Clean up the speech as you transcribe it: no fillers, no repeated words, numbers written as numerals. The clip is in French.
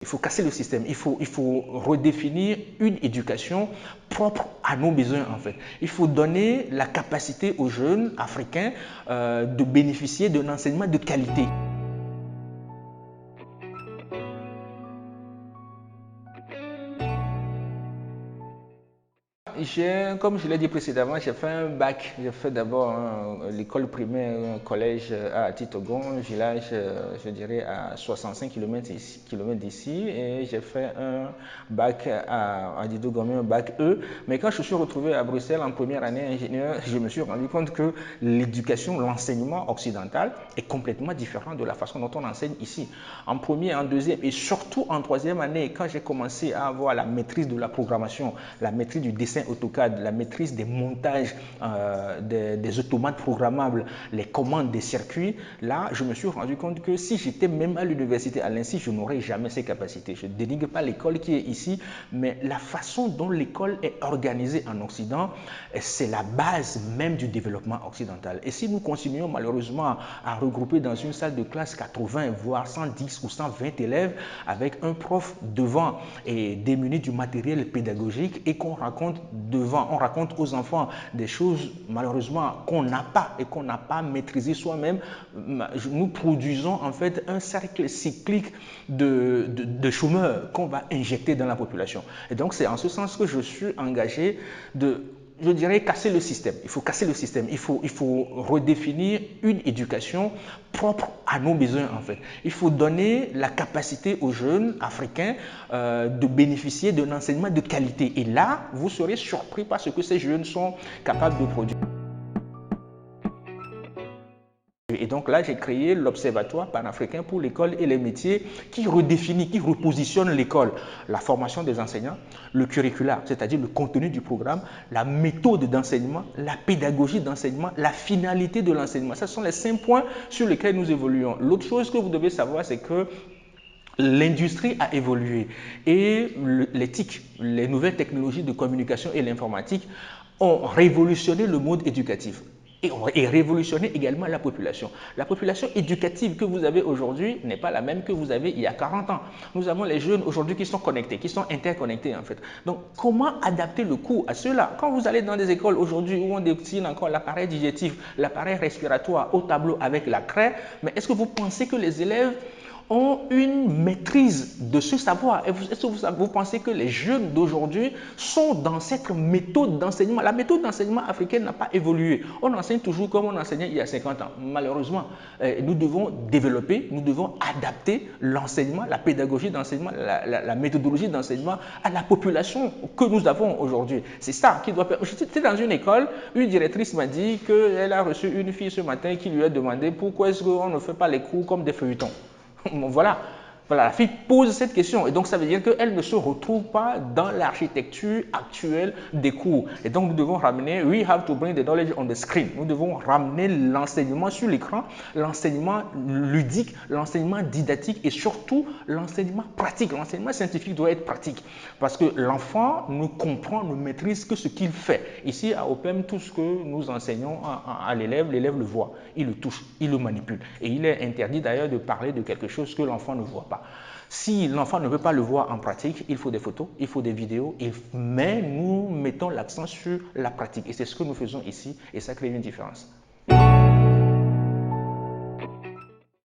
Il faut casser le système, il faut redéfinir une éducation propre à nos besoins en fait. Il faut donner la capacité aux jeunes africains de bénéficier d'un enseignement de qualité. Comme je l'ai dit précédemment, j'ai fait un bac. J'ai fait d'abord l'école primaire, un collège à Titogon, village, je dirais, à 65 km d'ici. Et j'ai fait un bac à Didogomé, un bac E. Mais quand je suis retrouvé à Bruxelles en première année ingénieur, je me suis rendu compte que l'éducation, l'enseignement occidental est complètement différent de la façon dont on enseigne ici. En première, en deuxième et surtout en troisième année, quand j'ai commencé à avoir la maîtrise de la programmation, la maîtrise du dessin AutoCAD, la maîtrise des montages des automates programmables, les commandes des circuits, là, je me suis rendu compte que si j'étais même à l'université à l'INSI, je n'aurais jamais ces capacités. Je ne dénigre pas l'école qui est ici, mais la façon dont l'école est organisée en Occident, c'est la base même du développement occidental. Et si nous continuons malheureusement à regrouper dans une salle de classe 80, voire 110 ou 120 élèves avec un prof devant et démuni du matériel pédagogique et qu'on raconte on raconte aux enfants des choses malheureusement qu'on n'a pas et qu'on n'a pas maîtrisé soi-même, nous produisons en fait un cercle cyclique de chômeurs qu'on va injecter dans la population. Et donc c'est en ce sens que je suis engagé je dirais casser le système. Il faut casser le système. Il faut redéfinir une éducation propre à nos besoins en fait. Il faut donner la capacité aux jeunes africains de bénéficier d'un enseignement de qualité. Et là, vous serez surpris par ce que ces jeunes sont capables de produire. Et donc là, j'ai créé l'Observatoire panafricain pour l'école et les métiers qui redéfinit, qui repositionne l'école, la formation des enseignants, le curricula, c'est-à-dire le contenu du programme, la méthode d'enseignement, la pédagogie d'enseignement, la finalité de l'enseignement. Ce sont les 5 points sur lesquels nous évoluons. L'autre chose que vous devez savoir, c'est que l'industrie a évolué et l'éthique, les nouvelles technologies de communication et l'informatique ont révolutionné le monde éducatif et révolutionné également la population. La population éducative que vous avez aujourd'hui n'est pas la même que vous avez il y a 40 ans. Nous avons les jeunes aujourd'hui qui sont connectés, qui sont interconnectés en fait. Donc, comment adapter le cours à cela? Quand vous allez dans des écoles aujourd'hui où on destine encore l'appareil digestif, l'appareil respiratoire au tableau avec la craie, mais est-ce que vous pensez que les élèves ont une maîtrise de ce savoir? Est-ce que vous pensez que les jeunes d'aujourd'hui sont dans cette méthode d'enseignement? La méthode d'enseignement africaine n'a pas évolué. On enseigne toujours comme on enseignait il y a 50 ans. Malheureusement, nous devons développer, nous devons adapter l'enseignement, la pédagogie d'enseignement, la méthodologie d'enseignement à la population que nous avons aujourd'hui. C'est ça qui doit faire. J'étais dans une école, une directrice m'a dit qu'elle a reçu une fille ce matin qui lui a demandé pourquoi est-ce qu'on ne fait pas les cours comme des feuilletons. Voilà. Voilà, la fille pose cette question et donc ça veut dire qu'elle ne se retrouve pas dans l'architecture actuelle des cours. Et donc nous devons ramener, we have to bring the knowledge on the screen. Nous devons ramener l'enseignement sur l'écran, l'enseignement ludique, l'enseignement didactique et surtout l'enseignement pratique. L'enseignement scientifique doit être pratique parce que l'enfant ne comprend, ne maîtrise que ce qu'il fait. Ici à OPEM, tout ce que nous enseignons à l'élève, l'élève le voit, il le touche, il le manipule. Et il est interdit d'ailleurs de parler de quelque chose que l'enfant ne voit pas. Si l'enfant ne veut pas le voir en pratique, il faut des photos, il faut des vidéos, mais nous mettons l'accent sur la pratique. Et c'est ce que nous faisons ici et ça crée une différence.